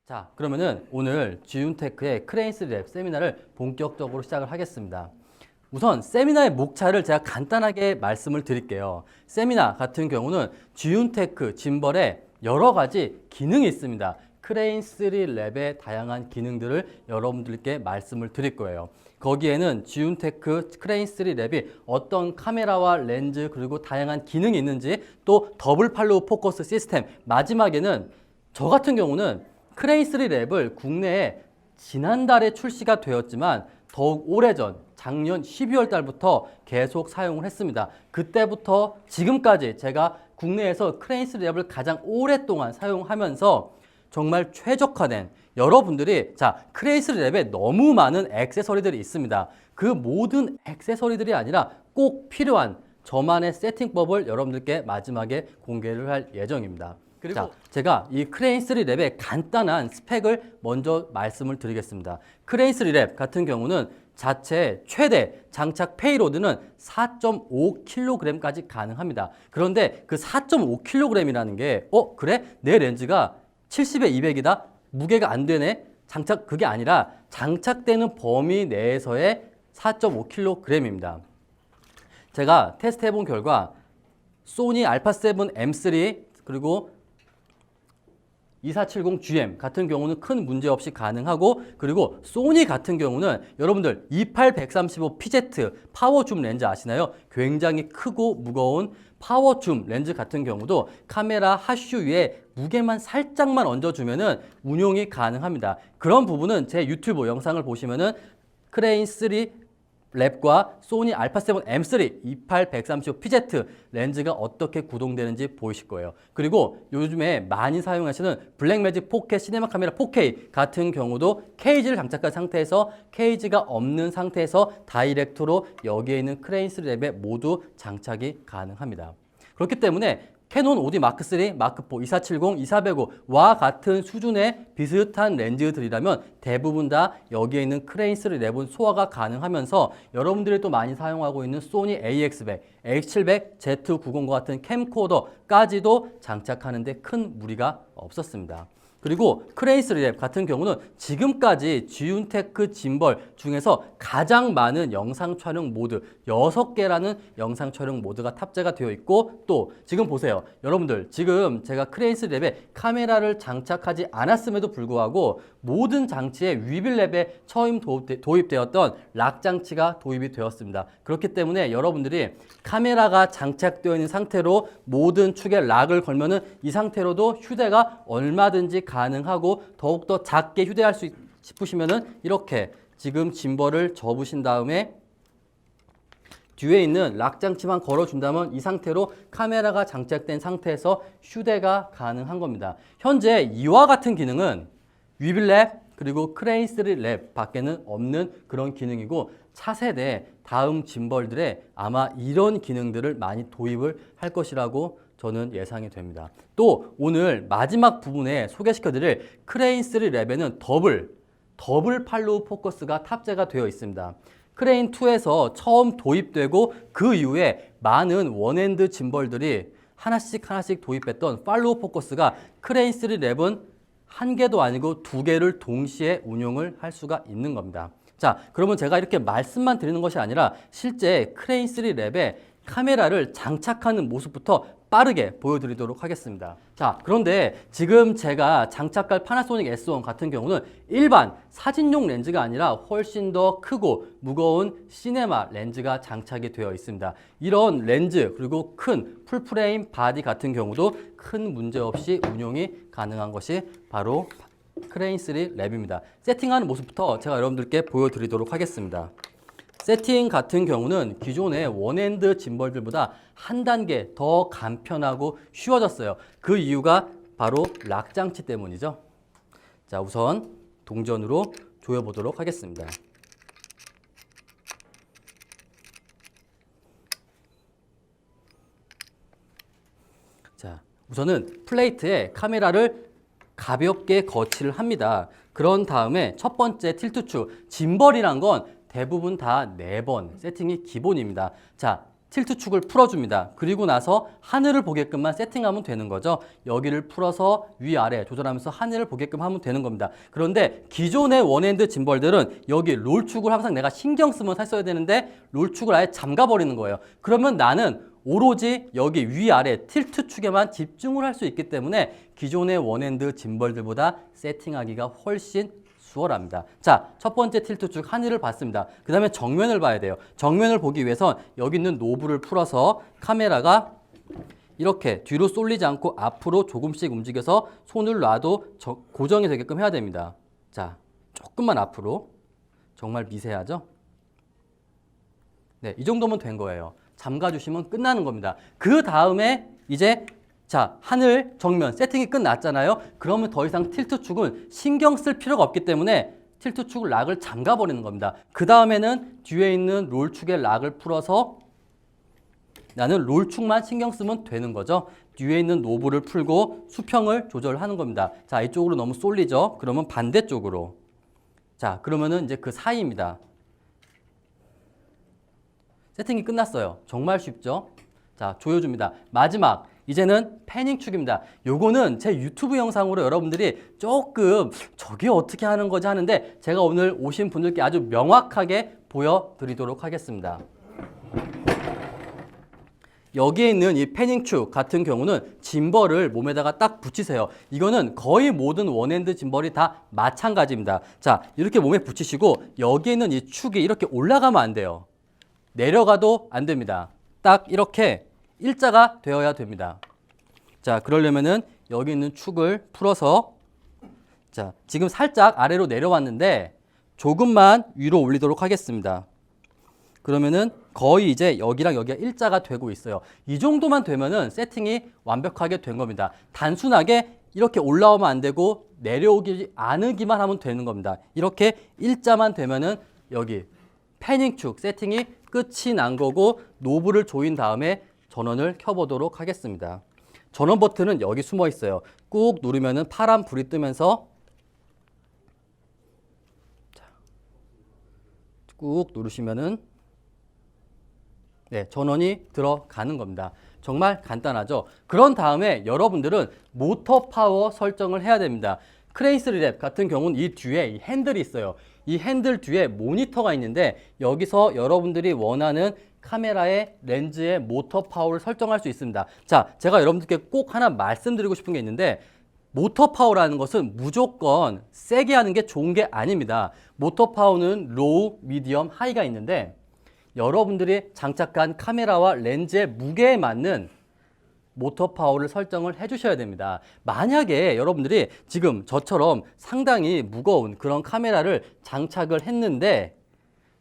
자, 그러면은 오늘 지윤테크의 크레인스랩 세미나를 본격적으로 시작을 하겠습니다. 우선 세미나의 목차를 제가 간단하게 말씀을 드릴게요. 세미나 같은 경우는 지윤테크 짐벌에 여러 가지 기능이 있습니다. 크레인3랩의 다양한 기능들을 여러분들께 말씀을 드릴 거예요. 거기에는 지윤테크 크레인3랩이 어떤 카메라와 렌즈 그리고 다양한 기능이 있는지, 또 더블 팔로우 포커스 시스템, 마지막에는 저 같은 경우는 크레인3랩을 국내에 지난달에 출시가 되었지만 더욱 오래전 작년 12월 달부터 계속 사용을 했습니다. 그때부터 지금까지 제가 국내에서 크레인3랩을 가장 오랫동안 사용하면서 정말 최적화된, 여러분들이 크레인3랩에 너무 많은 액세서리들이 있습니다. 그 모든 액세서리들이 아니라 꼭 필요한 저만의 세팅법을 여러분들께 마지막에 공개를 할 예정입니다. 그리고 제가 이 크레인3랩의 간단한 스펙을 먼저 말씀을 드리겠습니다. 크레인3랩 같은 경우는 자체 최대 장착 페이로드는 4.5kg까지 가능합니다. 그런데 그 4.5kg이라는 게 그래? 내 렌즈가 70에 200이다? 무게가 안 되네? 그게 아니라 장착되는 범위 내에서의 4.5kg입니다. 제가 테스트 해본 결과 소니 알파7 M3 그리고 2470GM 같은 경우는 큰 문제 없이 가능하고, 그리고 소니 같은 경우는 여러분들 28-135PZ 파워 줌 렌즈 아시나요? 굉장히 크고 무거운 파워 줌 렌즈 같은 경우도 카메라 하슈 위에 무게만 살짝만 얹어주면은 운용이 가능합니다. 그런 부분은 제 유튜브 영상을 보시면은 크레인3 랩과 소니 알파7 M3 28-135PZ 렌즈가 어떻게 구동되는지 보이실 거예요. 그리고 요즘에 많이 사용하시는 블랙매직 포켓 시네마 카메라 4K 같은 경우도 케이지를 장착한 상태에서 케이지가 없는 상태에서 다이렉트로 여기에 있는 크레인3랩에 모두 장착이 가능합니다. 그렇기 때문에 캐논 5D 마크3, 마크4, 2470, 2405와 같은 수준의 비슷한 렌즈들이라면 대부분 다 여기에 있는 크레인3랩은 소화가 가능하면서 여러분들이 또 많이 사용하고 있는 소니 AX100, AX700, Z990과 같은 캠코더까지도 장착하는데 큰 무리가 없었습니다. 그리고 크레인3랩 같은 경우는 지금까지 지윤테크 짐벌 중에서 가장 많은 영상 촬영 모드 6개라는 영상 촬영 모드가 탑재가 되어 있고, 또 지금 보세요. 여러분들 지금 제가 크레인3랩에 카메라를 장착하지 않았음에도 불구하고 모든 장치에 위빌랩에 처음 도입되었던 락 장치가 도입이 되었습니다. 그렇기 때문에 여러분들이 카메라가 장착되어 있는 상태로 모든 축에 락을 걸면은 이 상태로도 휴대가 얼마든지 가능하고, 더욱더 작게 휴대할 수 싶으시면은 이렇게 지금 짐벌을 접으신 다음에 뒤에 있는 락 장치만 걸어준다면 이 상태로 카메라가 장착된 상태에서 휴대가 가능한 겁니다. 현재 이와 같은 기능은 위빌랩 그리고 크레인3랩 밖에는 없는 그런 기능이고, 차세대 다음 짐벌들에 아마 이런 기능들을 많이 도입을 할 것이라고 저는 예상이 됩니다. 또 오늘 마지막 부분에 소개시켜드릴 크레인3랩에는 더블 팔로우 포커스가 탑재가 되어 있습니다. 크레인2에서 처음 도입되고 그 이후에 많은 원핸드 짐벌들이 하나씩 도입했던 팔로우 포커스가 크레인3랩은 한 개도 아니고 2개를 동시에 운용을 할 수가 있는 겁니다. 자, 그러면 제가 이렇게 말씀만 드리는 것이 아니라 실제 크레인3랩에 카메라를 장착하는 모습부터 빠르게 보여드리도록 하겠습니다. 자, 그런데 지금 제가 장착할 파나소닉 S1 같은 경우는 일반 사진용 렌즈가 아니라 훨씬 더 크고 무거운 시네마 렌즈가 장착이 되어 있습니다. 이런 렌즈 그리고 큰 풀프레임 바디 같은 경우도 큰 문제 없이 운용이 가능한 것이 바로 크레인3랩입니다. 세팅하는 모습부터 제가 여러분들께 보여드리도록 하겠습니다. 세팅 같은 경우는 기존의 원핸드 짐벌들보다 한 단계 더 간편하고 쉬워졌어요. 그 이유가 바로 락 장치 때문이죠. 자, 우선 동전으로 조여보도록 하겠습니다. 자, 우선은 플레이트에 카메라를 가볍게 거치를 합니다. 그런 다음에 첫 번째 틸트축, 짐벌이란 건 대부분 다 4번 세팅이 기본입니다. 자, 틸트 축을 풀어줍니다. 그리고 나서 하늘을 보게끔만 세팅하면 되는 거죠. 여기를 풀어서 위아래 조절하면서 하늘을 보게끔 하면 되는 겁니다. 그런데 기존의 원핸드 짐벌들은 여기 롤축을 항상 내가 신경 쓰면서 했어야 되는데 롤축을 아예 잠가버리는 거예요. 그러면 나는 오로지 여기 위아래 틸트 축에만 집중을 할 수 있기 때문에 기존의 원핸드 짐벌들보다 세팅하기가 훨씬 수월합니다. 자, 첫 번째 틸트 축 하늘을 봤습니다. 그 다음에 정면을 봐야 돼요. 정면을 보기 위해선 여기 있는 노브를 풀어서 카메라가 이렇게 뒤로 쏠리지 않고 앞으로 조금씩 움직여서 손을 놔도 고정이 되게끔 해야 됩니다. 자, 조금만 앞으로. 정말 미세하죠? 네, 이 정도면 된 거예요. 잠가주시면 끝나는 겁니다. 그 다음에 이제 자, 하늘 정면 세팅이 끝났잖아요. 그러면 더 이상 틸트 축은 신경 쓸 필요가 없기 때문에 틸트 축 락을 잠가버리는 겁니다. 그 다음에는 뒤에 있는 롤 축의 락을 풀어서 나는 롤 축만 신경 쓰면 되는 거죠. 뒤에 있는 노브를 풀고 수평을 조절하는 겁니다. 자, 이쪽으로 너무 쏠리죠? 그러면 반대쪽으로. 자, 그러면은 이제 그 사이입니다. 세팅이 끝났어요. 정말 쉽죠? 자, 조여줍니다. 마지막. 이제는 패닝 축입니다. 요거는 제 유튜브 영상으로 여러분들이 조금 저게 어떻게 하는 거지 하는데 제가 오늘 오신 분들께 아주 명확하게 보여드리도록 하겠습니다. 여기에 있는 이 패닝 축 같은 경우는 짐벌을 몸에다가 딱 붙이세요. 이거는 거의 모든 원핸드 짐벌이 다 마찬가지입니다. 자, 이렇게 몸에 붙이시고 여기에 있는 이 축이 이렇게 올라가면 안 돼요. 내려가도 안 됩니다. 딱 이렇게 일자가 되어야 됩니다. 자, 그러려면은 여기 있는 축을 풀어서 자, 지금 살짝 아래로 내려왔는데 조금만 위로 올리도록 하겠습니다. 그러면은 거의 이제 여기랑 여기가 일자가 되고 있어요. 이 정도만 되면은 세팅이 완벽하게 된 겁니다. 단순하게 이렇게 올라오면 안 되고 내려오지 않기만 하면 되는 겁니다. 이렇게 일자만 되면은 여기 패닝 축 세팅이 끝이 난 거고 노브를 조인 다음에 전원을 켜보도록 하겠습니다. 전원 버튼은 여기 숨어 있어요. 꾹 누르면은 파란 불이 뜨면서 꾹 누르시면은 네, 전원이 들어가는 겁니다. 정말 간단하죠? 그런 다음에 여러분들은 모터 파워 설정을 해야 됩니다. 크레인3랩 같은 경우는 이 뒤에 이 핸들이 있어요. 이 핸들 뒤에 모니터가 있는데 여기서 여러분들이 원하는 카메라의 렌즈의 모터 파워를 설정할 수 있습니다. 자, 제가 여러분들께 꼭 하나 말씀드리고 싶은 게 있는데 모터 파워라는 것은 무조건 세게 하는 게 좋은 게 아닙니다. 모터 파워는 로우, 미디엄, 하이가 있는데 여러분들이 장착한 카메라와 렌즈의 무게에 맞는 모터 파워를 설정을 해주셔야 됩니다. 만약에 여러분들이 지금 저처럼 상당히 무거운 그런 카메라를 장착을 했는데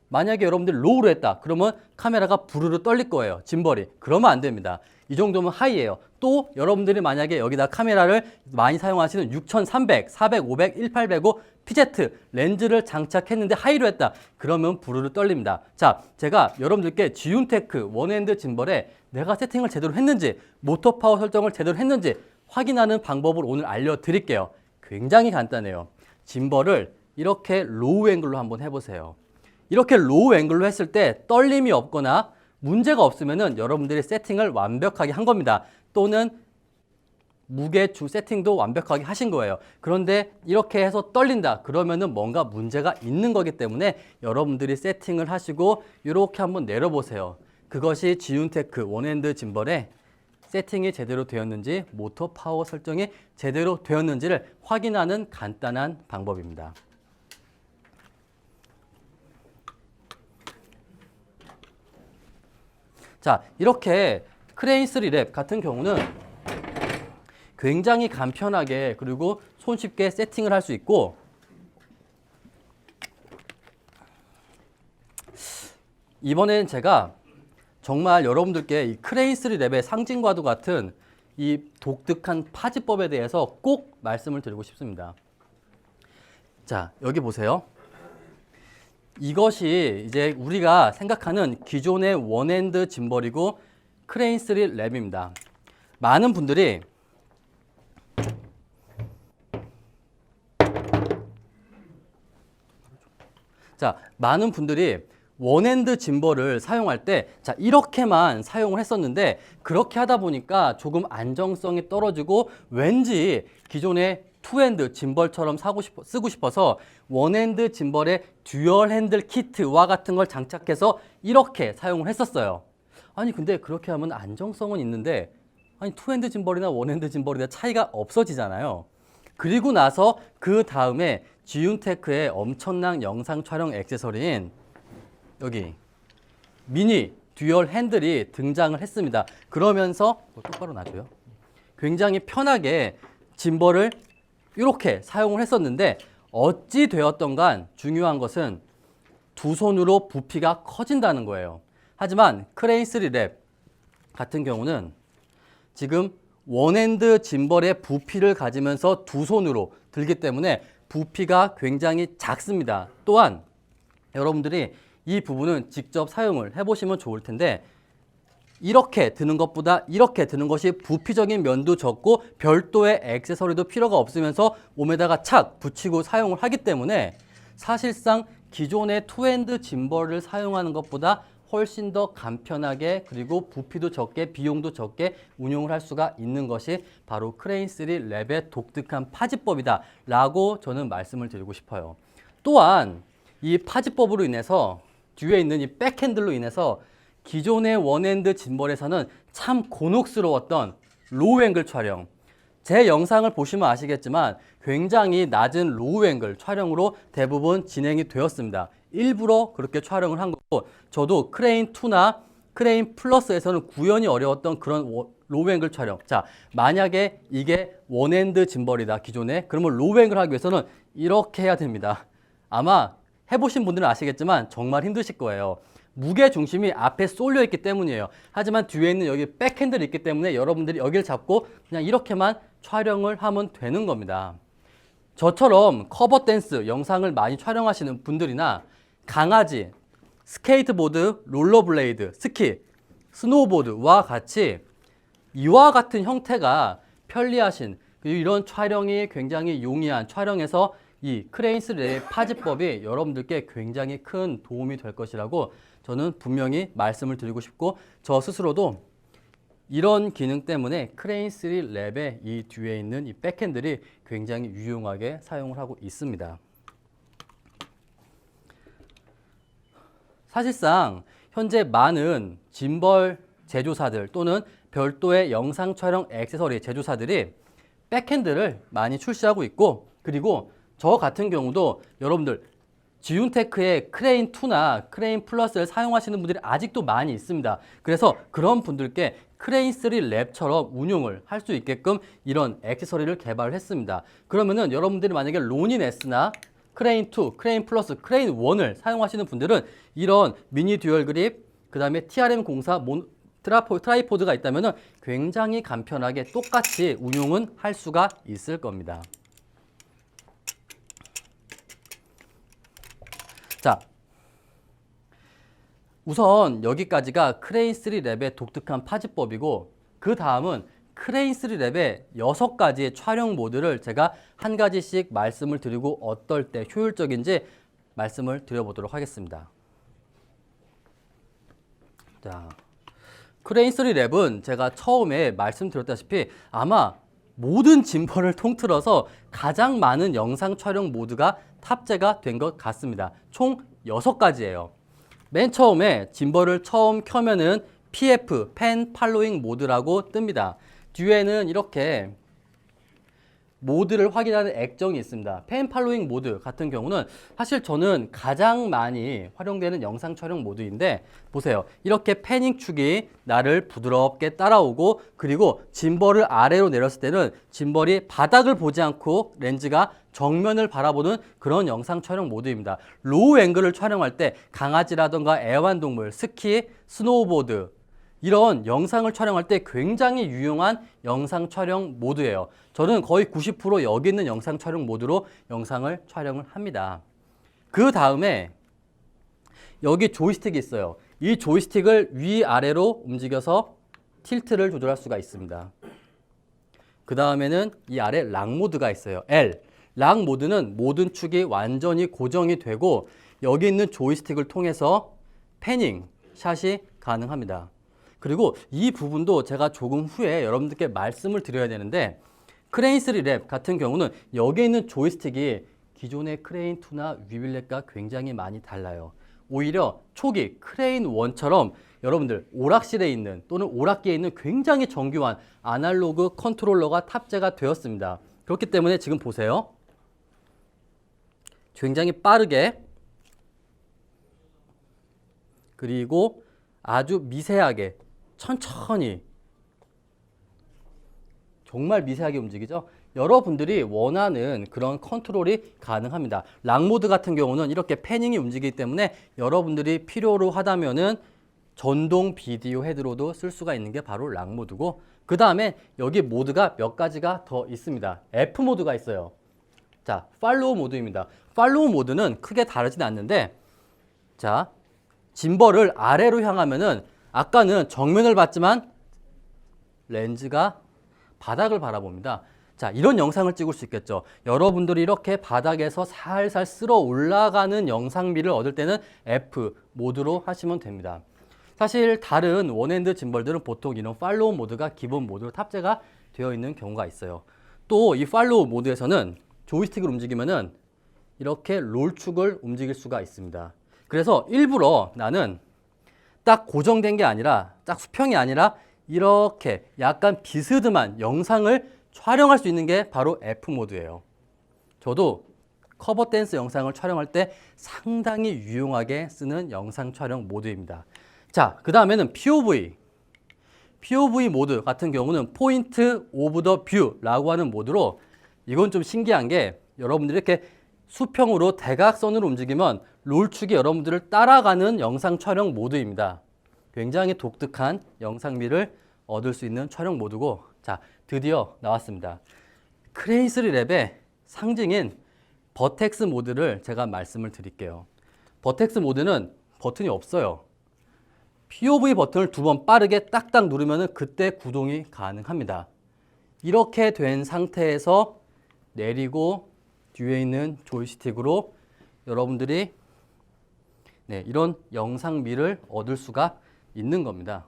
만약에 여러분들이 로우로 했다. 그러면 카메라가 부르르 떨릴 거예요. 짐벌이. 그러면 안 됩니다. 이 정도면 하이예요. 또 여러분들이 만약에 여기다 카메라를 많이 사용하시는 6300, 400, 500, 1805 PZ 렌즈를 장착했는데 하이로 했다. 그러면 부르르 떨립니다. 자, 제가 여러분들께 지윤테크 원핸드 짐벌에 내가 세팅을 제대로 했는지 모터 파워 설정을 제대로 했는지 확인하는 방법을 오늘 알려드릴게요. 굉장히 간단해요. 짐벌을 이렇게 로우 앵글로 한번 해보세요. 이렇게 로우 앵글로 했을 때 떨림이 없거나 문제가 없으면은 여러분들이 세팅을 완벽하게 한 겁니다. 또는 무게 주 세팅도 완벽하게 하신 거예요. 그런데 이렇게 해서 떨린다. 그러면은 뭔가 문제가 있는 거기 때문에 여러분들이 세팅을 하시고 이렇게 한번 내려보세요. 그것이 지윤테크 원핸드 짐벌의 세팅이 제대로 되었는지 모터 파워 설정이 제대로 되었는지를 확인하는 간단한 방법입니다. 자, 이렇게 크레인3랩 같은 경우는 굉장히 간편하게 그리고 손쉽게 세팅을 할 수 있고 이번에는 제가 정말 여러분들께 이 크레인3랩의 상징과도 같은 이 독특한 파지법에 대해서 꼭 말씀을 드리고 싶습니다. 자, 여기 보세요. 이것이 이제 우리가 생각하는 기존의 원핸드 짐벌이고 크레인3랩입니다. 많은 분들이 원핸드 짐벌을 사용할 때, 자, 이렇게만 사용을 했었는데, 그렇게 하다 보니까 조금 안정성이 떨어지고, 왠지 기존의 투핸드 짐벌처럼 쓰고 싶어서 원핸드 짐벌에 듀얼 핸들 키트와 같은 걸 장착해서 이렇게 사용을 했었어요. 아니, 근데 그렇게 하면 안정성은 있는데, 아니, 투핸드 짐벌이나 원핸드 짐벌이나 차이가 없어지잖아요. 그리고 나서 그 다음에 지윤테크의 엄청난 영상 촬영 액세서리인 여기 미니 듀얼 핸들이 등장을 했습니다. 그러면서 똑바로 놔줘요. 굉장히 편하게 짐벌을 이렇게 사용을 했었는데 어찌 되었던 간 중요한 것은 두 손으로 부피가 커진다는 거예요. 하지만 크레인3 랩 같은 경우는 지금 원핸드 짐벌의 부피를 가지면서 두 손으로 들기 때문에 부피가 굉장히 작습니다. 또한 여러분들이 이 부분은 직접 사용을 해보시면 좋을 텐데 이렇게 드는 것보다 이렇게 드는 것이 부피적인 면도 적고 별도의 액세서리도 필요가 없으면서 몸에다가 착 붙이고 사용을 하기 때문에 사실상 기존의 투핸드 짐벌을 사용하는 것보다 훨씬 더 간편하게 그리고 부피도 적게 비용도 적게 운용을 할 수가 있는 것이 바로 크레인3 랩의 독특한 파지법이다 라고 저는 말씀을 드리고 싶어요. 또한 이 파지법으로 인해서 뒤에 있는 이 백핸들로 인해서 기존의 원핸드 짐벌에서는 참 곤혹스러웠던 로우 앵글 촬영, 제 영상을 보시면 아시겠지만 굉장히 낮은 로우 앵글 촬영으로 대부분 진행이 되었습니다. 일부러 그렇게 촬영을 한 거고 저도 크레인2나 크레인 플러스에서는 구현이 어려웠던 그런 로우 앵글 촬영. 자, 만약에 이게 원핸드 짐벌이다 기존에, 그러면 로우 앵글 하기 위해서는 이렇게 해야 됩니다. 아마 해보신 분들은 아시겠지만 정말 힘드실 거예요. 무게 중심이 앞에 쏠려 있기 때문이에요. 하지만 뒤에 있는 여기 백핸들이 있기 때문에 여러분들이 여기를 잡고 그냥 이렇게만 촬영을 하면 되는 겁니다. 저처럼 커버 댄스 영상을 많이 촬영하시는 분들이나 강아지, 스케이트보드, 롤러블레이드, 스키, 스노우보드와 같이 이와 같은 형태가 편리하신 그리고 이런 촬영이 굉장히 용이한 촬영에서 이 크레인3랩 파지법이 여러분들께 굉장히 큰 도움이 될 것이라고 저는 분명히 말씀을 드리고 싶고 저 스스로도 이런 기능 때문에 크레인3 랩의 이 뒤에 있는 이 백핸들이 굉장히 유용하게 사용을 하고 있습니다. 사실상 현재 많은 짐벌 제조사들 또는 별도의 영상 촬영 액세서리 제조사들이 백핸들을 많이 출시하고 있고 그리고 저 같은 경우도 여러분들 지윤테크의 크레인2나 크레인 플러스를 사용하시는 분들이 아직도 많이 있습니다. 그래서 그런 분들께 크레인3 랩처럼 운용을 할 수 있게끔 이런 액세서리를 개발을 했습니다. 그러면은 여러분들이 만약에 로닌 S나 크레인2, 크레인 플러스, 크레인1을 사용하시는 분들은 이런 미니 듀얼 그립, 그 다음에 TRM04 트라이포드가 있다면은 굉장히 간편하게 똑같이 운용은 할 수가 있을 겁니다. 자, 우선 여기까지가 크레인3 랩의 독특한 파지법이고 그 다음은 크레인3 랩의 6가지의 촬영 모드를 제가 한 가지씩 말씀을 드리고 어떨 때 효율적인지 말씀을 드려보도록 하겠습니다. 자, 크레인3 랩은 제가 처음에 말씀드렸다시피 아마 모든 짐벌을 통틀어서 가장 많은 영상 촬영 모드가 탑재가 된 것 같습니다. 총 6가지예요. 맨 처음에 짐벌을 처음 켜면은 PF, 팬 팔로잉 모드라고 뜹니다. 뒤에는 이렇게 모드를 확인하는 액정이 있습니다. 팬 팔로잉 모드 같은 경우는 사실 저는 가장 많이 활용되는 영상 촬영 모드인데 보세요. 이렇게 패닝 축이 나를 부드럽게 따라오고 그리고 짐벌을 아래로 내렸을 때는 짐벌이 바닥을 보지 않고 렌즈가 정면을 바라보는 그런 영상 촬영 모드입니다. 로우 앵글을 촬영할 때 강아지라던가 애완동물, 스키, 스노우보드 이런 영상을 촬영할 때 굉장히 유용한 영상 촬영 모드예요. 저는 거의 90% 여기 있는 영상 촬영 모드로 영상을 촬영을 합니다. 그 다음에 여기 조이스틱이 있어요. 이 조이스틱을 위아래로 움직여서 틸트를 조절할 수가 있습니다. 그 다음에는 이 아래 락 모드가 있어요. L. 락 모드는 모든 축이 완전히 고정이 되고 여기 있는 조이스틱을 통해서 패닝 샷이 가능합니다. 그리고 이 부분도 제가 조금 후에 여러분들께 말씀을 드려야 되는데 크레인3 랩 같은 경우는 여기에 있는 조이스틱이 기존의 크레인2나 위블렛과 굉장히 많이 달라요. 오히려 초기 크레인1처럼 여러분들 오락실에 있는 또는 오락기에 있는 굉장히 정교한 아날로그 컨트롤러가 탑재가 되었습니다. 그렇기 때문에 지금 보세요. 굉장히 빠르게 그리고 아주 미세하게 천천히 정말 미세하게 움직이죠. 여러분들이 원하는 그런 컨트롤이 가능합니다. 락 모드 같은 경우는 이렇게 패닝이 움직이기 때문에 여러분들이 필요로 하다면은 전동 비디오 헤드로도 쓸 수가 있는 게 바로 락 모드고, 그 다음에 여기 모드가 몇 가지가 더 있습니다. F 모드가 있어요. 자, 팔로우 모드입니다. 팔로우 모드는 크게 다르진 않는데, 자, 짐벌을 아래로 향하면은 아까는 정면을 봤지만 렌즈가 바닥을 바라봅니다. 자, 이런 영상을 찍을 수 있겠죠. 여러분들이 이렇게 바닥에서 살살 쓸어 올라가는 영상미를 얻을 때는 F 모드로 하시면 됩니다. 사실 다른 원핸드 짐벌들은 보통 이런 팔로우 모드가 기본 모드로 탑재가 되어 있는 경우가 있어요. 또 이 팔로우 모드에서는 조이스틱을 움직이면은 이렇게 롤축을 움직일 수가 있습니다. 그래서 일부러 나는 딱 고정된 게 아니라 딱 수평이 아니라 이렇게 약간 비스듬한 영상을 촬영할 수 있는 게 바로 F 모드예요. 저도 커버 댄스 영상을 촬영할 때 상당히 유용하게 쓰는 영상 촬영 모드입니다. 자, 그 다음에는 POV. POV 모드 같은 경우는 포인트 오브 더 뷰라고 하는 모드로, 이건 좀 신기한 게 여러분들이 이렇게 수평으로 대각선으로 움직이면 롤축이 여러분들을 따라가는 영상 촬영 모드입니다. 굉장히 독특한 영상미를 얻을 수 있는 촬영 모드고, 자, 드디어 나왔습니다. 크레인3 랩의 상징인 버텍스 모드를 제가 말씀을 드릴게요. 버텍스 모드는 버튼이 없어요. POV 버튼을 2번 빠르게 딱딱 누르면 그때 구동이 가능합니다. 이렇게 된 상태에서 내리고 뒤에 있는 조이스틱으로 여러분들이 이런 영상미를 얻을 수가 있는 겁니다.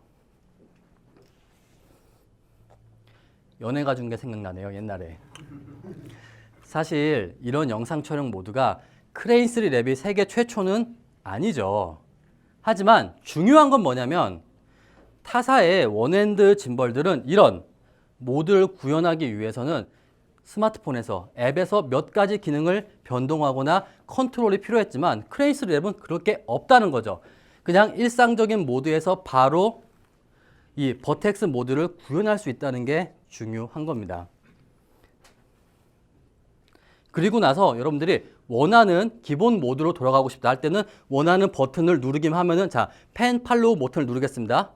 연애가 준 게 생각나네요, 옛날에. 사실 이런 영상 촬영 모드가 크레인3 랩이 세계 최초는 아니죠. 하지만 중요한 건 뭐냐면 타사의 원핸드 짐벌들은 이런 모드를 구현하기 위해서는 스마트폰에서 앱에서 몇 가지 기능을 변동하거나 컨트롤이 필요했지만 크레인3 랩은 그렇게 없다는 거죠. 그냥 일상적인 모드에서 바로 이 버텍스 모드를 구현할 수 있다는 게 중요한 겁니다. 그리고 나서 여러분들이 원하는 기본 모드로 돌아가고 싶다 할 때는 원하는 버튼을 누르기만 하면은, 자, 펜 팔로우 버튼을 누르겠습니다.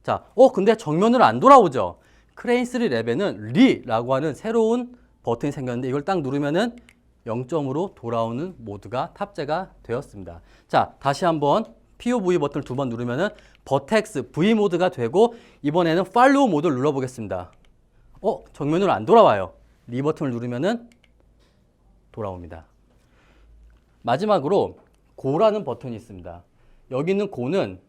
자, 근데 정면으로 안 돌아오죠. 크레인3 랩에는 리라고 하는 새로운 버튼이 생겼는데 이걸 딱 누르면은 0점으로 돌아오는 모드가 탑재가 되었습니다. 자, 다시 한번 POV 버튼을 2번 누르면은 버텍스 V 모드가 되고, 이번에는 팔로우 모드를 눌러보겠습니다. 정면으로 안 돌아와요. 리 버튼을 누르면은 돌아옵니다. 마지막으로 고라는 버튼이 있습니다. 여기 있는 고는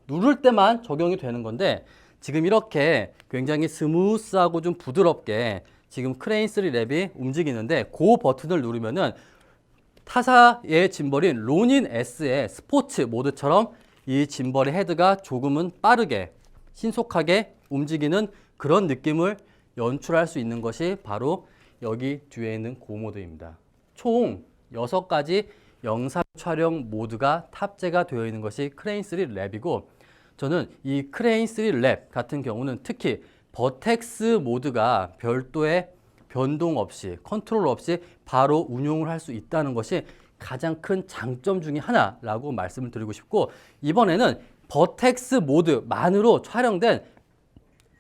누를 때만 적용이 되는 건데, 지금 이렇게 굉장히 스무스하고 좀 부드럽게 지금 크레인3 랩이 움직이는데, 고 버튼을 누르면은 타사의 짐벌인 로닌 S의 스포츠 모드처럼 이 짐벌의 헤드가 조금은 빠르게 신속하게 움직이는 그런 느낌을 연출할 수 있는 것이 바로 여기 뒤에 있는 고 모드입니다. 총 6가지 영상 촬영 모드가 탑재가 되어 있는 것이 크레인3 랩이고, 저는 이 크레인3 랩 같은 경우는 특히 버텍스 모드가 별도의 변동 없이 컨트롤 없이 바로 운용을 할 수 있다는 것이 가장 큰 장점 중에 하나라고 말씀을 드리고 싶고, 이번에는 버텍스 모드만으로 촬영된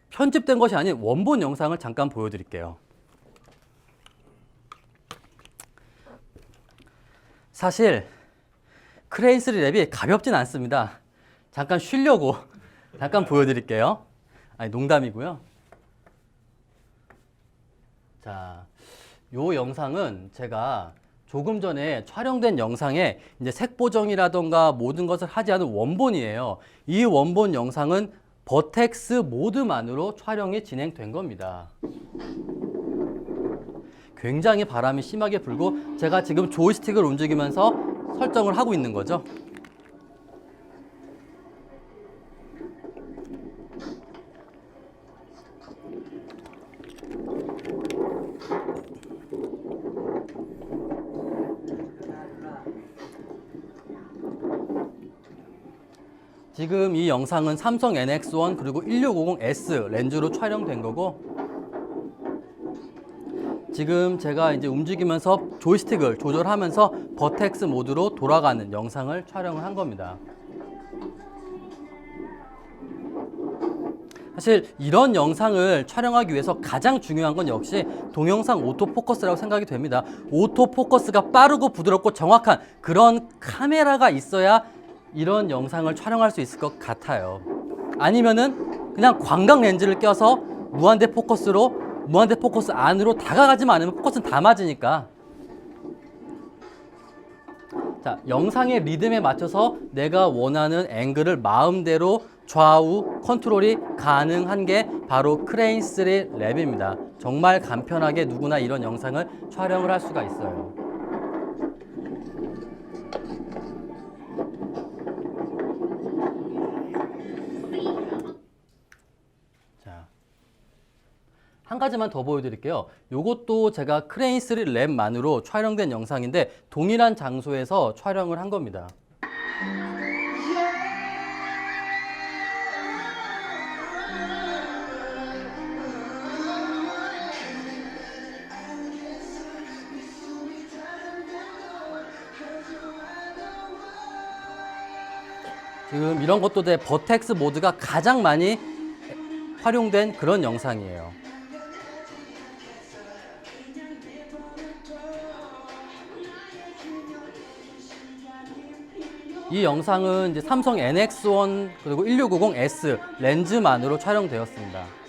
편집된 것이 아닌 원본 영상을 잠깐 보여드릴게요. 사실 크레인3 랩이 가볍진 않습니다. 잠깐 쉬려고 잠깐 보여드릴게요. 아니, 농담이고요. 자, 요 영상은 제가 조금 전에 촬영된 영상에 이제 색 보정이라던가 모든 것을 하지 않은 원본이에요. 이 원본 영상은 버텍스 모드만으로 촬영이 진행된 겁니다. 굉장히 바람이 심하게 불고 제가 지금 조이스틱을 움직이면서 설정을 하고 있는 거죠. 지금 이 영상은 삼성 NX1 그리고 1650S 렌즈로 촬영된 거고, 지금 제가 이제 움직이면서 조이스틱을 조절하면서 버텍스 모드로 돌아가는 영상을 촬영을 한 겁니다. 사실 이런 영상을 촬영하기 위해서 가장 중요한 건 역시 동영상 오토포커스라고 생각이 됩니다. 오토포커스가 빠르고 부드럽고 정확한 그런 카메라가 있어야 이런 영상을 촬영할 수 있을 것 같아요. 아니면은 그냥 광각 렌즈를 껴서 무한대 포커스 안으로 다가가지만 않으면 포커스는 다 맞으니까. 자, 영상의 리듬에 맞춰서 내가 원하는 앵글을 마음대로 좌우 컨트롤이 가능한 게 바로 크레인3 랩입니다. 정말 간편하게 누구나 이런 영상을 촬영을 할 수가 있어요. 자, 한 가지만 더 보여드릴게요. 이것도 제가 크레인3 랩만으로 촬영된 영상인데 동일한 장소에서 촬영을 한 겁니다. 지금 이런 것도 버텍스 모드가 가장 많이 활용된 그런 영상이에요. 이 영상은 이제 삼성 NX1 그리고 1650S 렌즈만으로 촬영되었습니다.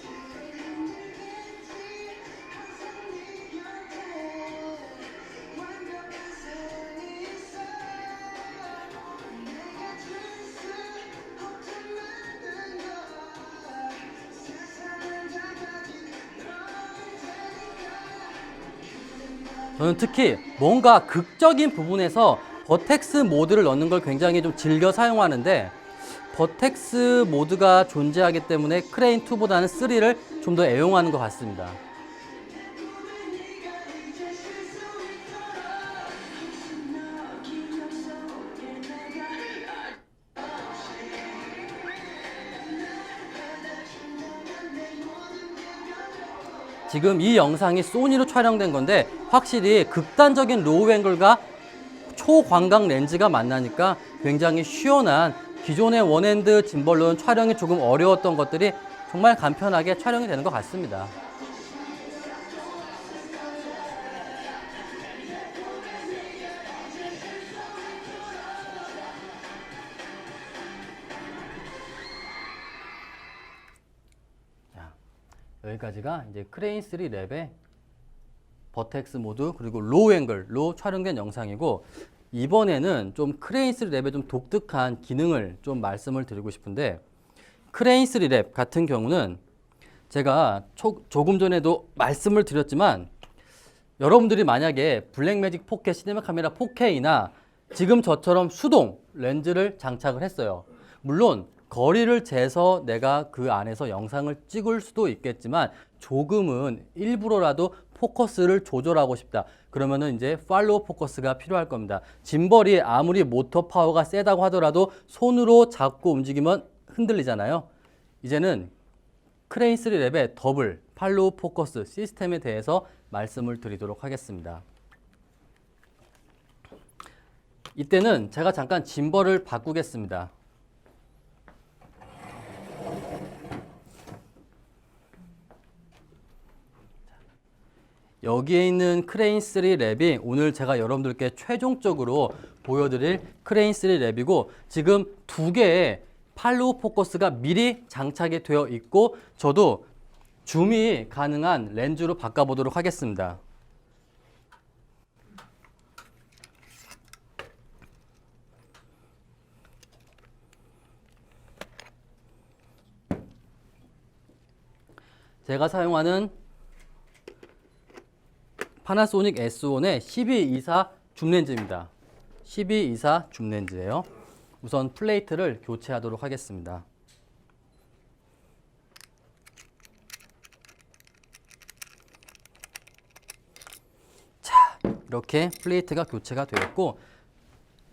저는 특히 뭔가 극적인 부분에서 버텍스 모드를 넣는 걸 굉장히 좀 즐겨 사용하는데, 버텍스 모드가 존재하기 때문에 크레인2보다는 3를 좀 더 애용하는 것 같습니다. 지금 이 영상이 소니로 촬영된 건데 확실히 극단적인 로우 앵글과 초광각 렌즈가 만나니까 굉장히 시원한, 기존의 원핸드 짐벌로는 촬영이 조금 어려웠던 것들이 정말 간편하게 촬영이 되는 것 같습니다. 여기까지가 이제 크레인3 랩의 버텍스 모드 그리고 로우 앵글로 촬영된 영상이고, 이번에는 좀 크레인3 랩의 좀 독특한 기능을 좀 말씀을 드리고 싶은데, 크레인3 랩 같은 경우는 제가 조금 전에도 말씀을 드렸지만, 여러분들이 만약에 블랙매직 포켓 시네마 카메라 4K나 지금 저처럼 수동 렌즈를 장착을 했어요. 물론 거리를 재서 내가 그 안에서 영상을 찍을 수도 있겠지만 조금은 일부러라도 포커스를 조절하고 싶다. 그러면은 이제 팔로우 포커스가 필요할 겁니다. 짐벌이 아무리 모터 파워가 세다고 하더라도 손으로 잡고 움직이면 흔들리잖아요. 이제는 크레인3 랩의 더블 팔로우 포커스 시스템에 대해서 말씀을 드리도록 하겠습니다. 이때는 제가 잠깐 짐벌을 바꾸겠습니다. 여기에 있는 크레인3 랩이 오늘 제가 여러분들께 최종적으로 보여드릴 크레인3 랩이고, 지금 두 개의 팔로우 포커스가 미리 장착이 되어 있고, 저도 줌이 가능한 렌즈로 바꿔보도록 하겠습니다. 제가 사용하는 파나소닉 S1의 1224 줌렌즈입니다. 1224 줌렌즈예요. 우선 플레이트를 교체하도록 하겠습니다. 자, 이렇게 플레이트가 교체가 되었고,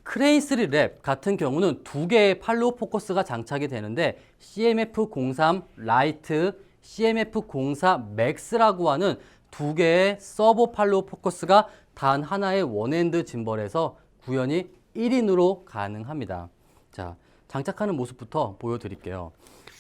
크레인3 랩 같은 경우는 두 개의 팔로우 포커스가 장착이 되는데 CMF03 라이트, CMF04 맥스라고 하는 두 개의 서버 팔로우 포커스가 단 하나의 원핸드 짐벌에서 구현이 1인으로 가능합니다. 자, 장착하는 모습부터 보여드릴게요.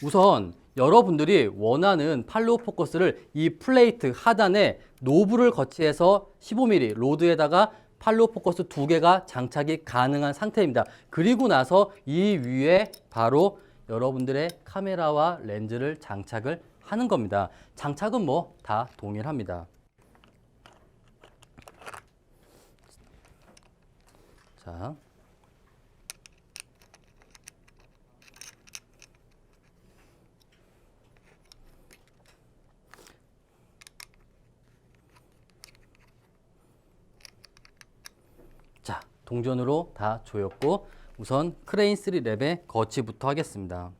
우선 여러분들이 원하는 팔로우 포커스를 이 플레이트 하단에 노브를 거치해서 15mm 로드에다가 팔로우 포커스 두 개가 장착이 가능한 상태입니다. 그리고 나서 이 위에 바로 여러분들의 카메라와 렌즈를 장착을 하는 겁니다. 장착은 뭐 다 동일합니다. 자, 동전으로 다 조였고 우선 크레인3 랩의 거치부터 하겠습니다.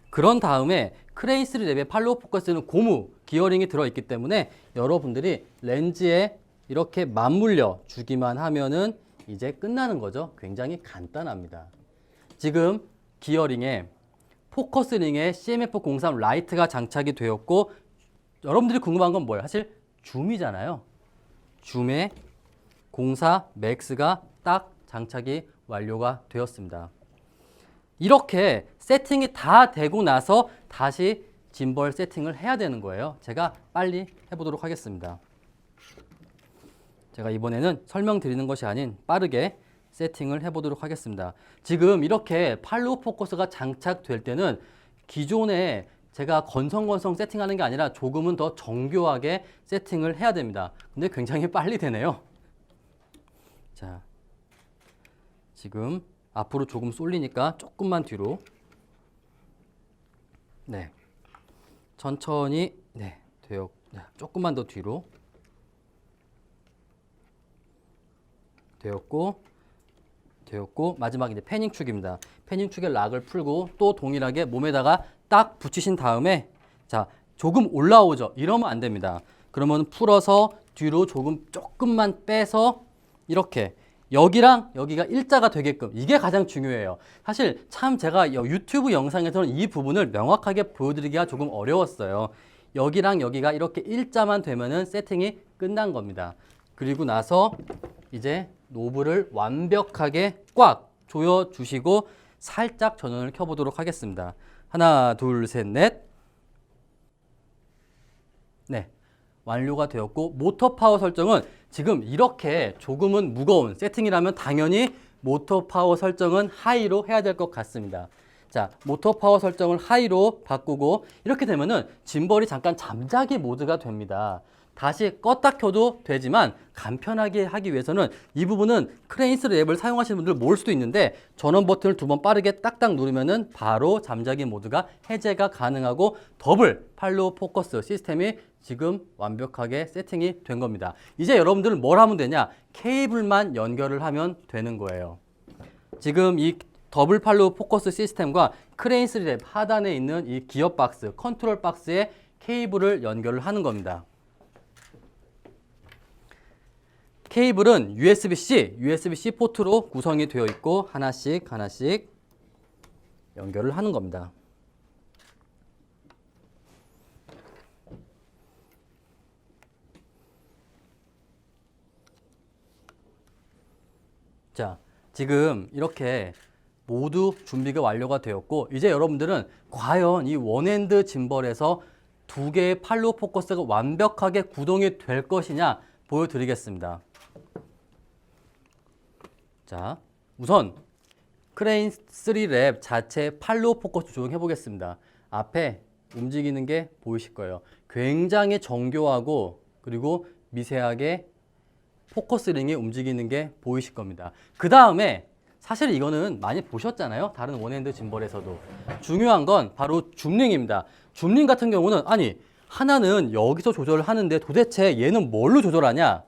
그런 다음에 크레인3 랩의 팔로우 포커스는 고무 기어링이 들어있기 때문에 여러분들이 렌즈에 이렇게 맞물려 주기만 하면은 이제 끝나는 거죠. 굉장히 간단합니다. 지금 기어링에 포커스링에 CMF03 라이트가 장착이 되었고 여러분들이 궁금한 건 뭐예요? 사실 줌이잖아요. 줌에 04 맥스가 딱 장착이 완료가 되었습니다. 이렇게 세팅이 다 되고 나서 다시 짐벌 세팅을 해야 되는 거예요. 제가 빨리 해보도록 하겠습니다. 제가 이번에는 설명드리는 것이 아닌 빠르게 세팅을 해보도록 하겠습니다. 지금 이렇게 팔로우 포커스가 장착될 때는 기존에 제가 건성건성 세팅하는 게 아니라 조금은 더 정교하게 세팅을 해야 됩니다. 근데 굉장히 빨리 되네요. 자, 지금 앞으로 조금 쏠리니까 조금만 뒤로. 네. 천천히, 네. 조금만 더 뒤로. 되었고, 마지막 이제 패닝축입니다. 패닝축의 락을 풀고 또 동일하게 몸에다가 딱 붙이신 다음에 자, 조금 올라오죠. 이러면 안 됩니다. 그러면 풀어서 뒤로 조금만 빼서 이렇게 여기랑 여기가 일자가 되게끔 이게 가장 중요해요. 사실 참 제가 유튜브 영상에서는 이 부분을 명확하게 보여드리기가 조금 어려웠어요. 여기랑 여기가 이렇게 일자만 되면은 세팅이 끝난 겁니다. 그리고 나서 이제 노브를 완벽하게 꽉 조여주시고 살짝 전원을 켜보도록 하겠습니다. 하나, 둘, 셋, 넷. 네, 완료가 되었고 모터 파워 설정은 지금 이렇게 조금은 무거운 세팅이라면 당연히 모터 파워 설정은 하이로 해야 될 것 같습니다. 자, 모터 파워 설정을 하이로 바꾸고 이렇게 되면은 짐벌이 잠깐 잠자기 모드가 됩니다. 다시 껐다 켜도 되지만 간편하게 하기 위해서는 이 부분은 크레인3 랩을 사용하시는 분들 모를 수도 있는데 전원 버튼을 두 번 빠르게 딱딱 누르면은 바로 잠자기 모드가 해제가 가능하고 더블 팔로우 포커스 시스템이 지금 완벽하게 세팅이 된 겁니다. 이제 여러분들은 뭘 하면 되냐? 케이블만 연결을 하면 되는 거예요. 지금 이 더블 팔로우 포커스 시스템과 크레인3 랩 하단에 있는 이 기어 박스, 컨트롤 박스에 케이블을 연결을 하는 겁니다. 케이블은 USB-C 포트로 구성이 되어 있고 하나씩 연결을 하는 겁니다. 자, 지금 이렇게 모두 준비가 완료가 되었고 이제 여러분들은 과연 이 원핸드 짐벌에서 두 개의 팔로우 포커스가 완벽하게 구동이 될 것이냐 보여드리겠습니다. 자, 우선 크레인3 랩 자체 팔로우 포커스 조정해 보겠습니다. 앞에 움직이는 게 보이실 거예요. 굉장히 정교하고 그리고 미세하게 포커스링이 움직이는 게 보이실 겁니다. 그 다음에 사실 이거는 많이 보셨잖아요. 다른 원핸드 짐벌에서도. 중요한 건 바로 줌링입니다. 줌링 같은 경우는 아니 하나는 여기서 조절을 하는데 도대체 얘는 뭘로 조절하냐?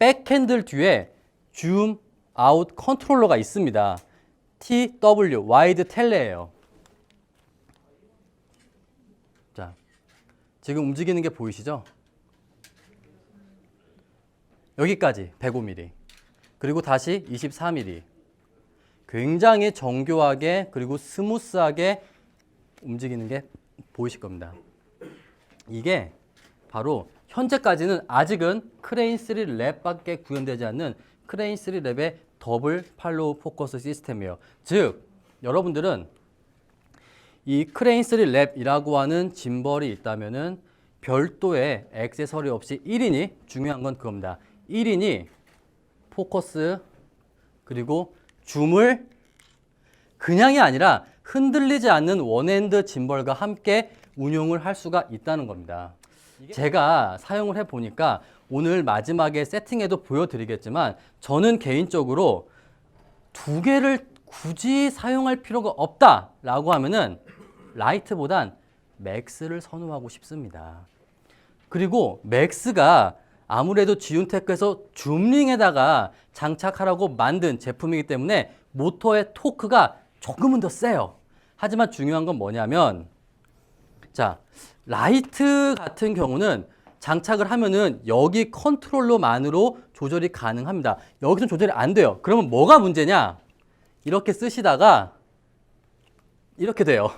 백핸들 뒤에 줌 아웃 컨트롤러가 있습니다. TW 와이드 텔레예요. 자, 지금 움직이는 게 보이시죠? 여기까지 105mm. 그리고 다시 24mm. 굉장히 정교하게 그리고 스무스하게 움직이는 게 보이실 겁니다. 이게 바로 현재까지는 아직은 크레인 3 랩밖에 구현되지 않는 크레인 3 랩의 더블 팔로우 포커스 시스템이에요. 즉 여러분들은 이 크레인 3 랩이라고 하는 짐벌이 있다면은 별도의 액세서리 없이 1인이 중요한 건 그겁니다. 1인이 포커스 그리고 줌을 그냥이 아니라 흔들리지 않는 원핸드 짐벌과 함께 운용을 할 수가 있다는 겁니다. 제가 사용을 해보니까 오늘 마지막에 세팅에도 보여드리겠지만 저는 개인적으로 두 개를 굳이 사용할 필요가 없다라고 하면은 라이트보단 맥스를 선호하고 싶습니다. 그리고 맥스가 아무래도 지윤테크에서 줌링에다가 장착하라고 만든 제품이기 때문에 모터의 토크가 조금은 더 세요. 하지만 중요한 건 뭐냐면 자, 라이트 같은 경우는 장착을 하면은 여기 컨트롤러만으로 조절이 가능합니다. 여기서는 조절이 안 돼요. 그러면 뭐가 문제냐? 이렇게 쓰시다가 이렇게 돼요.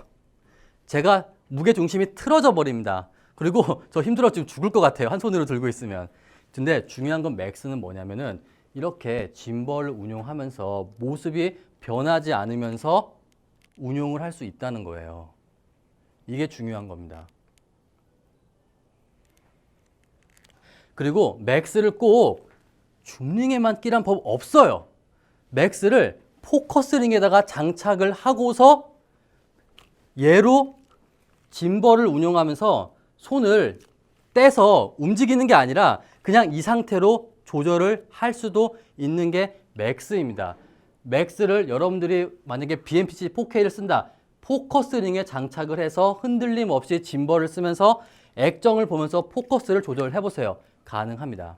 제가 무게 중심이 틀어져 버립니다. 그리고 저 힘들어 지금 죽을 것 같아요. 한 손으로 들고 있으면. 근데 중요한 건 맥스는 뭐냐면은 이렇게 짐벌을 운용하면서 모습이 변하지 않으면서 운용을 할 수 있다는 거예요. 이게 중요한 겁니다. 그리고 맥스를 꼭 줌링에만 끼란 법 없어요. 맥스를 포커스링에다가 장착을 하고서 얘로 짐벌을 운용하면서 손을 떼서 움직이는 게 아니라 그냥 이 상태로 조절을 할 수도 있는 게 맥스입니다. 맥스를 여러분들이 만약에 BMPC 4K를 쓴다. 포커스링에 장착을 해서 흔들림 없이 짐벌을 쓰면서 액정을 보면서 포커스를 조절해 보세요. 가능합니다.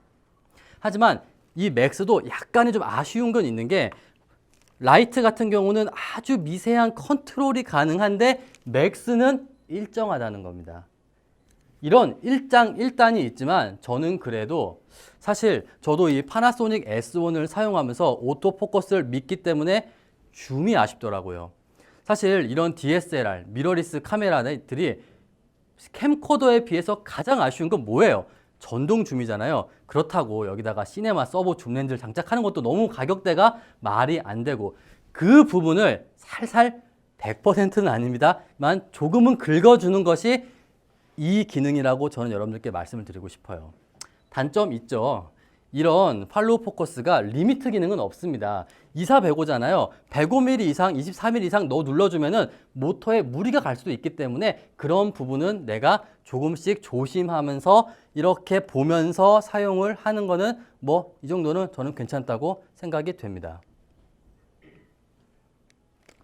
하지만 이 맥스도 약간의 좀 아쉬운 건 있는 게 라이트 같은 경우는 아주 미세한 컨트롤이 가능한데 맥스는 일정하다는 겁니다. 이런 일장일단이 있지만 저는 그래도 사실 저도 이 파나소닉 S1을 사용하면서 오토포커스를 믿기 때문에 줌이 아쉽더라고요. 사실 이런 DSLR, 미러리스 카메라들이 캠코더에 비해서 가장 아쉬운 건 뭐예요? 전동 줌이잖아요. 그렇다고 여기다가 시네마 서버 줌 렌즈를 장착하는 것도 너무 가격대가 말이 안 되고 그 부분을 살살 100%는 아닙니다만 조금은 긁어주는 것이 이 기능이라고 저는 여러분들께 말씀을 드리고 싶어요. 단점 있죠. 이런 팔로우 포커스가 리미트 기능은 없습니다. 2405잖아요. 105mm 이상, 24mm 이상 너 눌러주면은 모터에 무리가 갈 수도 있기 때문에 그런 부분은 내가 조금씩 조심하면서 이렇게 보면서 사용을 하는 거는 뭐 이 정도는 저는 괜찮다고 생각이 됩니다.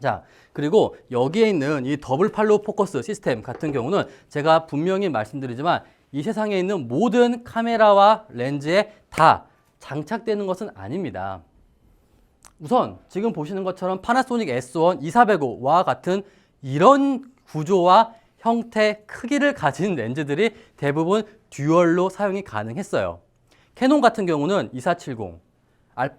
자, 그리고 여기에 있는 이 더블 팔로우 포커스 시스템 같은 경우는 제가 분명히 말씀드리지만 이 세상에 있는 모든 카메라와 렌즈에 다 장착되는 것은 아닙니다. 우선 지금 보시는 것처럼 파나소닉 S1 2405와 같은 이런 구조와 형태, 크기를 가진 렌즈들이 대부분 듀얼로 사용이 가능했어요. 캐논 같은 경우는 2470,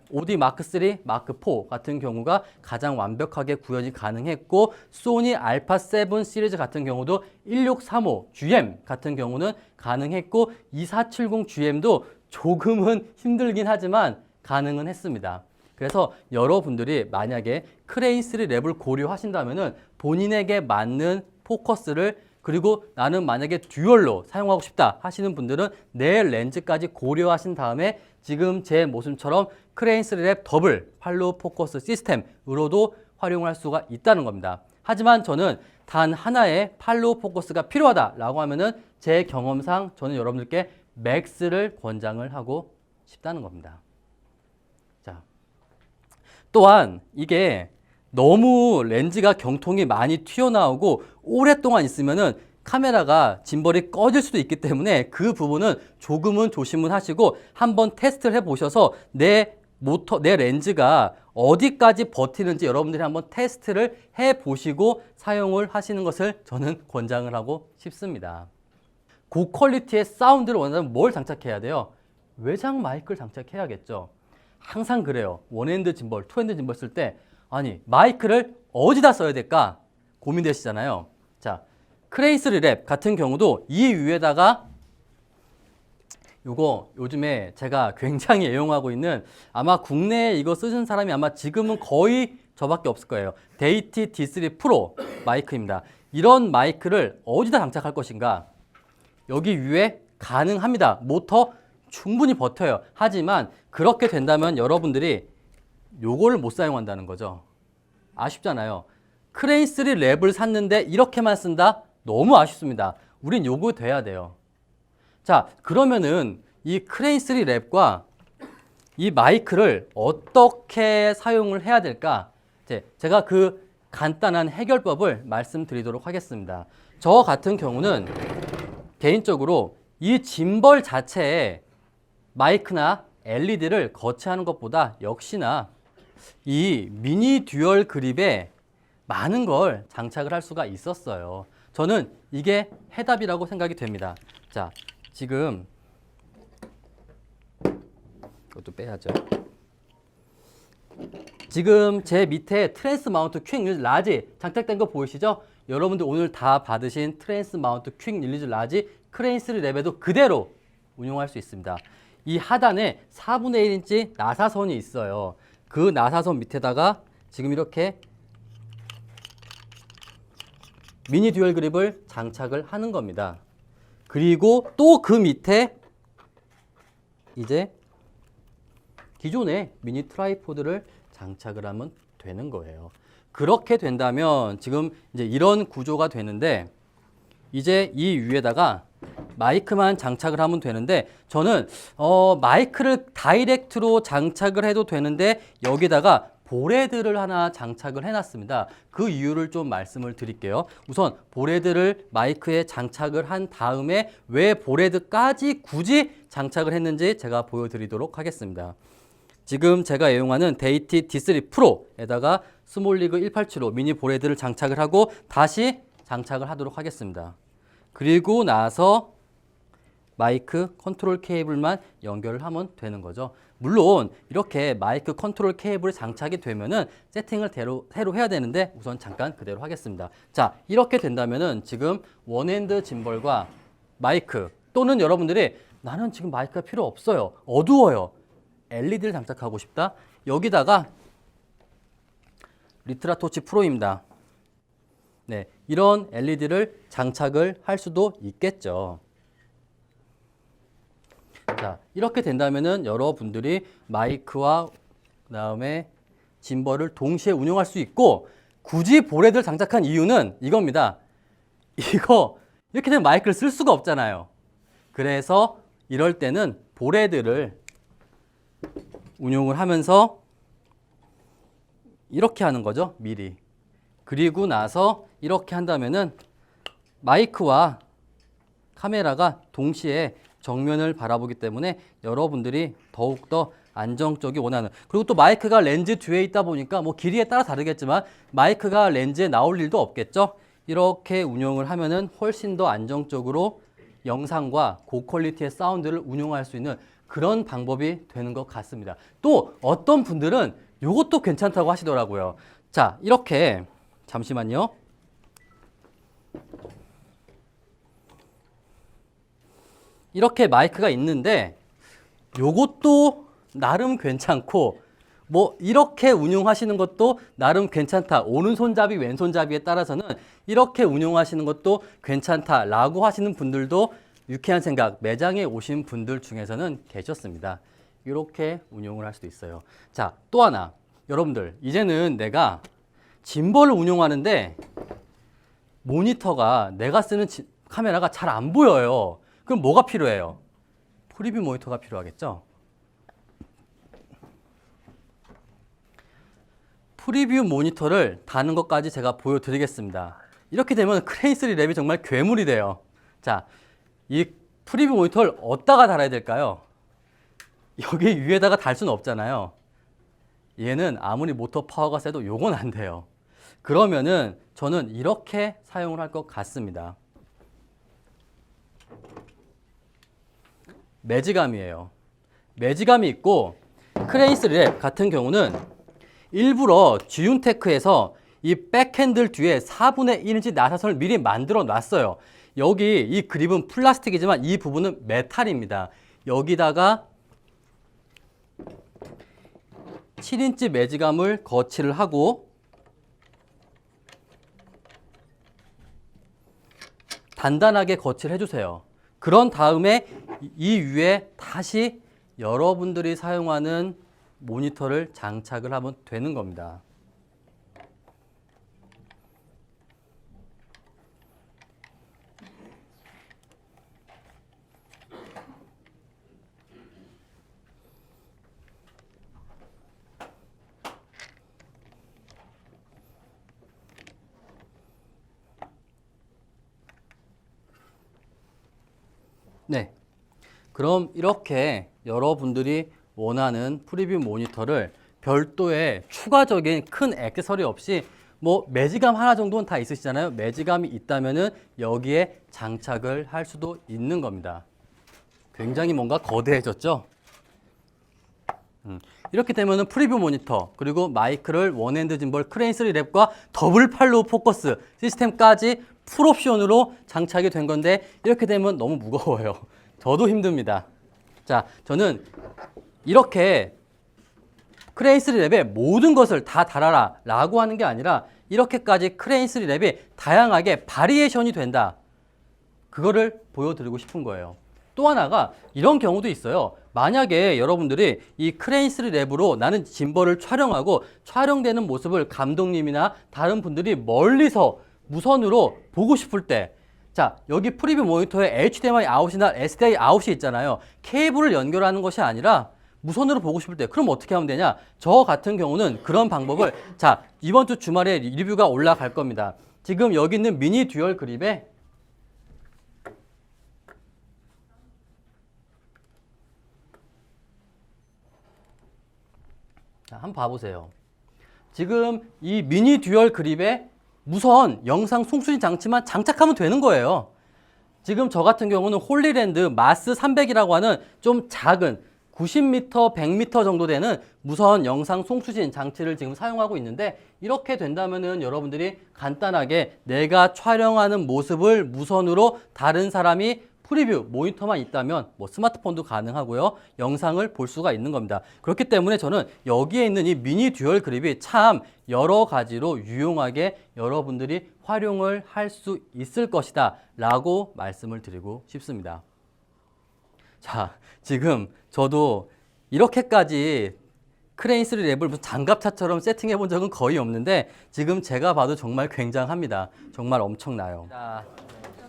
OD 마크3, 마크4 같은 경우가 가장 완벽하게 구현이 가능했고 소니 알파7 시리즈 같은 경우도 1635 GM 같은 경우는 가능했고 2470 GM도 조금은 힘들긴 하지만 가능은 했습니다. 그래서 여러분들이 만약에 크레인 3 랩을 고려하신다면 본인에게 맞는 포커스를 그리고 나는 만약에 듀얼로 사용하고 싶다 하시는 분들은 내 렌즈까지 고려하신 다음에 지금 제 모습처럼 크레인 3랩 더블 팔로우 포커스 시스템으로도 활용할 수가 있다는 겁니다. 하지만 저는 단 하나의 팔로우 포커스가 필요하다라고 하면은 제 경험상 저는 여러분들께 맥스를 권장을 하고 싶다는 겁니다. 자, 또한 이게 너무 렌즈가 경통이 많이 튀어나오고 오랫동안 있으면은 카메라가 짐벌이 꺼질 수도 있기 때문에 그 부분은 조금은 조심을 하시고 한번 테스트를 해보셔서 내 렌즈가 어디까지 버티는지 여러분들이 한번 테스트를 해보시고 사용을 하시는 것을 저는 권장을 하고 싶습니다. 고퀄리티의 사운드를 원하면 뭘 장착해야 돼요? 외장 마이크를 장착해야겠죠. 항상 그래요. 원핸드 짐벌, 투핸드 짐벌 쓸 때 아니 마이크를 어디다 써야 될까 고민되시잖아요. 자, 크레이스리 랩 같은 경우도 이 위에다가 요거 요즘에 제가 굉장히 애용하고 있는 아마 국내에 이거 쓰신 사람이 아마 지금은 거의 저밖에 없을 거예요. 데이티 D3 프로 마이크입니다. 이런 마이크를 어디다 장착할 것인가? 여기 위에 가능합니다. 모터 충분히 버텨요. 하지만 그렇게 된다면 여러분들이 요거를 못 사용한다는 거죠. 아쉽잖아요. 크레이스리 랩을 샀는데 이렇게만 쓴다? 너무 아쉽습니다. 우린 요거 돼야 돼요. 자, 그러면은 이 크레이스리 랩과 이 마이크를 어떻게 사용을 해야 될까? 제가 그 간단한 해결법을 말씀드리도록 하겠습니다. 저 같은 경우는 개인적으로 이 짐벌 자체에 마이크나 LED를 거치하는 것보다 역시나 이 미니 듀얼 그립에 많은 걸 장착을 할 수가 있었어요. 저는 이게 해답이라고 생각이 됩니다. 자, 지금 이것도 빼야죠. 지금 제 밑에 트랜스 마운트 퀵 릴리즈 라지 장착된 거 보이시죠? 여러분들 오늘 다 받으신 트랜스 마운트 퀵 릴리즈 라지 크레이스리 랩에도 그대로 운용할 수 있습니다. 이 하단에 4분의 1인치 나사선이 있어요. 그 나사선 밑에다가 지금 이렇게 미니 듀얼 그립을 장착을 하는 겁니다. 그리고 또 그 밑에 이제 기존의 미니 트라이포드를 장착을 하면 되는 거예요. 그렇게 된다면 지금 이제 이런 구조가 되는데 이제 이 위에다가 마이크만 장착을 하면 되는데 저는 마이크를 다이렉트로 장착을 해도 되는데 여기다가 보레드를 하나 장착을 해놨습니다. 그 이유를 좀 말씀을 드릴게요. 우선 보레드를 마이크에 장착을 한 다음에 왜 보레드까지 굳이 장착을 했는지 제가 보여드리도록 하겠습니다. 지금 제가 애용하는 데이티 D3 프로에다가 스몰리그 1875 미니 보레드를 장착을 하고 다시 장착을 하도록 하겠습니다. 그리고 나서 마이크 컨트롤 케이블만 연결을 하면 되는 거죠. 물론 이렇게 마이크 컨트롤 케이블이 장착이 되면은 세팅을 새로 해야 되는데 우선 잠깐 그대로 하겠습니다. 자, 이렇게 된다면은 지금 원핸드 짐벌과 마이크 또는 여러분들이 나는 지금 마이크가 필요 없어요. 어두워요. LED를 장착하고 싶다. 여기다가 리트라 토치 프로입니다. 네, 이런 LED를 장착을 할 수도 있겠죠. 자, 이렇게 된다면은 여러분들이 마이크와 그다음에 짐벌을 동시에 운용할 수 있고 굳이 보레드를 장착한 이유는 이겁니다. 이거 이렇게 되면 마이크를 쓸 수가 없잖아요. 그래서 이럴 때는 보레드를 운용을 하면서 이렇게 하는 거죠. 미리. 그리고 나서 이렇게 한다면은 마이크와 카메라가 동시에 정면을 바라보기 때문에 여러분들이 더욱더 안정적이 원하는, 그리고 또 마이크가 렌즈 뒤에 있다 보니까 뭐 길이에 따라 다르겠지만 마이크가 렌즈에 나올 일도 없겠죠. 이렇게 운용을 하면은 훨씬 더 안정적으로 영상과 고퀄리티의 사운드를 운용할 수 있는 그런 방법이 되는 것 같습니다. 또 어떤 분들은 이것도 괜찮다고 하시더라고요. 자, 이렇게 잠시만요. 이렇게 마이크가 있는데 요것도 나름 괜찮고 뭐 이렇게 운용하시는 것도 나름 괜찮다. 오른손잡이 왼손잡이에 따라서는 이렇게 운용하시는 것도 괜찮다라고 하시는 분들도 유쾌한 생각 매장에 오신 분들 중에서는 계셨습니다. 이렇게 운용을 할 수도 있어요. 자, 또 하나. 여러분들 이제는 내가 짐벌을 운용하는데 모니터가 내가 쓰는 카메라가 잘 안 보여요. 그럼 뭐가 필요해요? 프리뷰 모니터가 필요하겠죠? 프리뷰 모니터를 다는 것까지 제가 보여드리겠습니다. 이렇게 되면 크레인3 랩이 정말 괴물이 돼요. 자, 이 프리뷰 모니터를 어디다가 달아야 될까요? 여기 위에다가 달 수는 없잖아요. 얘는 아무리 모터 파워가 세도 요건 안 돼요. 그러면은 저는 이렇게 사용을 할 것 같습니다. 매지감이에요. 매지감이 있고 크레인3 랩 같은 경우는 일부러 지윤테크에서 이 백핸들 뒤에 4분의 1인치 나사선을 미리 만들어 놨어요. 여기 이 그립은 플라스틱이지만 이 부분은 메탈입니다. 여기다가 7인치 매지감을 거치를 하고 단단하게 거치를 해주세요. 그런 다음에 이 위에 다시 여러분들이 사용하는 모니터를 장착을 하면 되는 겁니다. 네, 그럼 이렇게 여러분들이 원하는 프리뷰 모니터를 별도의 추가적인 큰 액세서리 없이 뭐 매지감 하나 정도는 다 있으시잖아요. 매지감이 있다면은 여기에 장착을 할 수도 있는 겁니다. 굉장히 뭔가 거대해졌죠? 이렇게 되면은 프리뷰 모니터 그리고 마이크를 원핸드 짐벌 크레인3 랩과 더블 팔로우 포커스 시스템까지 풀옵션으로 장착이 된 건데 이렇게 되면 너무 무거워요. 저도 힘듭니다. 자, 저는 이렇게 크레인3 랩에 모든 것을 다 달아라 라고 하는 게 아니라 이렇게까지 크레인3 랩이 다양하게 바리에이션이 된다. 그거를 보여드리고 싶은 거예요. 또 하나가 이런 경우도 있어요. 만약에 여러분들이 이 크레인3 랩으로 나는 짐벌을 촬영하고 촬영되는 모습을 감독님이나 다른 분들이 멀리서 무선으로 보고 싶을 때, 자, 여기 프리뷰 모니터에 HDMI 아웃이나 SDI 아웃이 있잖아요. 케이블을 연결하는 것이 아니라 무선으로 보고 싶을 때 그럼 어떻게 하면 되냐? 저 같은 경우는 그런 방법을, 자, 이번 주 주말에 리뷰가 올라갈 겁니다. 지금 여기 있는 미니 듀얼 그립에 자, 한번 봐보세요. 지금 이 미니 듀얼 그립에 무선 영상 송수신 장치만 장착하면 되는 거예요. 지금 저 같은 경우는 홀리랜드 마스 300이라고 하는 좀 작은 90m, 100m 정도 되는 무선 영상 송수신 장치를 지금 사용하고 있는데 이렇게 된다면은 여러분들이 간단하게 내가 촬영하는 모습을 무선으로 다른 사람이 프리뷰 모니터만 있다면 뭐 스마트폰도 가능하고요. 영상을 볼 수가 있는 겁니다. 그렇기 때문에 저는 여기에 있는 이 미니 듀얼 그립이 참 여러 가지로 유용하게 여러분들이 활용을 할 수 있을 것이다 라고 말씀을 드리고 싶습니다. 자, 지금 저도 이렇게까지 크레인3 랩을 무슨 장갑차처럼 세팅해 본 적은 거의 없는데 지금 제가 봐도 정말 굉장합니다. 정말 엄청나요.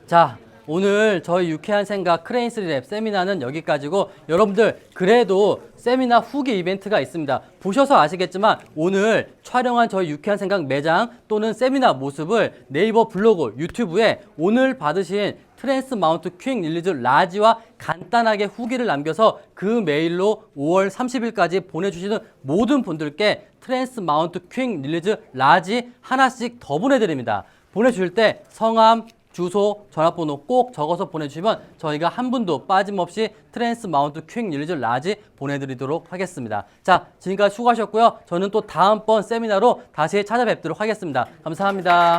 자, 오늘 저희 유쾌한 생각 크레인3 랩 세미나는 여기까지고 여러분들 그래도 세미나 후기 이벤트가 있습니다. 보셔서 아시겠지만 오늘 촬영한 저희 유쾌한 생각 매장 또는 세미나 모습을 네이버 블로그 유튜브에 오늘 받으신 트랜스 마운트 퀵 릴리즈 라지와 간단하게 후기를 남겨서 그 메일로 5월 30일까지 보내주시는 모든 분들께 트랜스 마운트 퀵 릴리즈 라지 하나씩 더 보내드립니다. 보내주실 때 성함, 주소, 전화번호 꼭 적어서 보내주시면 저희가 한 분도 빠짐없이 트랜스 마운트 퀵 릴리즈 라지 보내드리도록 하겠습니다. 자, 지금까지 수고하셨고요. 저는 또 다음번 세미나로 다시 찾아뵙도록 하겠습니다. 감사합니다.